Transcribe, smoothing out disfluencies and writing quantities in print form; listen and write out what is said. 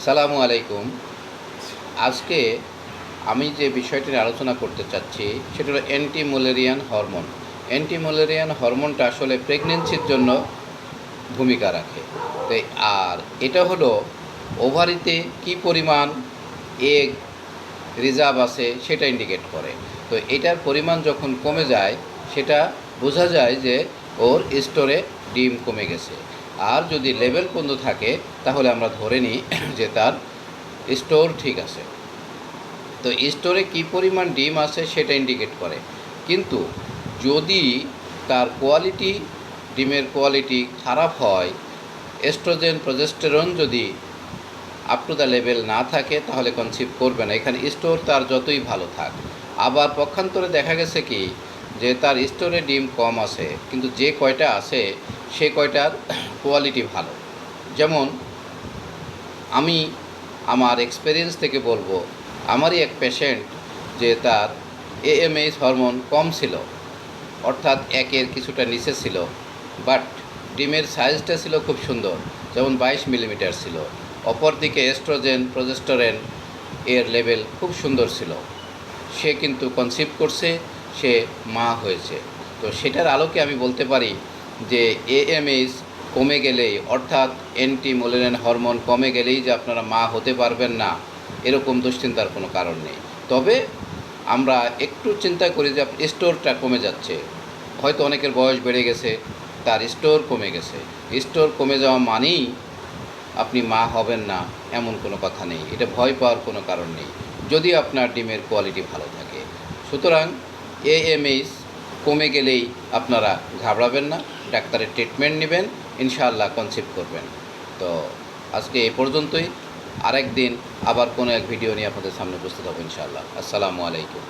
সালামু আলাইকুম। আজকে আমি যে বিষয়টি নিয়ে আলোচনা করতে চাচ্ছি সেটা হলো অ্যান্টিম্যালেরিয়ান হরমোন। অ্যান্টিম্যালেরিয়ান হরমোনটা আসলে প্রেগনেন্সির জন্য ভূমিকা রাখে। তো আর এটা হলো ওভারিতে কী পরিমাণ এগ রিজার্ভ আছে সেটা ইন্ডিকেট করে। তো এটার পরিমাণ যখন কমে যায় সেটা বোঝা যায় যে ওর স্টোরে ডিম কমে গেছে। আর যদি লেভেল পর্যন্ত থাকে তাহলে আমরা ধরে নিই যে তার স্টোর ঠিক আছে। তো স্টোরে কী পরিমাণ ডিম আছে সেটা ইন্ডিকেট করে। কিন্তু যদি তার কোয়ালিটি, ডিমের কোয়ালিটি খারাপ হয়, এস্ট্রোজেন প্রজেস্টেরন যদি আপ টু দ্য লেভেল না থাকে তাহলে কনসিভ করবে না। এখানে স্টোর তার যতই ভালো থাক। আবার পক্ষান্তরে দেখা গেছে কি যে তার স্টোরে ডিম কম আছে কিন্তু যে কয়টা আছে সে কয়টার কোয়ালিটি ভালো। যেমন আমি আমার এক্সপেরিয়েন্স থেকে বলবো, আমারই এক পেশেন্ট যে তার এএমএইচ হরমোন কম ছিল, অর্থাৎ একের কিছুটা নিচে ছিল, বাট ডিমের সাইজটা ছিল খুব সুন্দর, যেমন 22 মিলিমিটার ছিল। অপরদিকে এস্ট্রোজেন প্রজেস্টেরন এর লেভেল খুব সুন্দর ছিল। সে কিন্তু কনসিভ করছে, সে মা হয়েছে। তো সেটার আলোকে আমি বলতে পারি যে এএমএইচ কমে গেলেই, অর্থাৎ অ্যান্টিম্যালেরিয়ান হরমোন কমে গেলেই যে আপনারা মা হতে পারবেন না, এরকম দুশ্চিন্তার কোনো কারণ নেই। তবে আমরা একটু চিন্তা করি যে স্টোরটা কমে যাচ্ছে, হয়তো অনেকের বয়স বেড়ে গেছে, তার স্টোর কমে গেছে। স্টোর কমে যাওয়া মানেই আপনি মা হবেন না এমন কোনো কথা নেই, এটা ভয় পাওয়ার কোনো কারণ নেই যদি আপনার ডিমের কোয়ালিটি ভালো থাকে। সুতরাং এএমএইচ কমে গেলেই আপনারা ঘাবড়াবেন না, ডাক্তারের ট্রিটমেন্ট নেবেন, ইনশাআল্লাহ কনসিভ করবেন। তো আজকে এ পর্যন্তই। আরেক দিন আবার কোনো এক ভিডিও নিয়ে আপনাদের সামনে উপস্থিত হবো ইনশাআল্লাহ। আসসালামু আলাইকুম।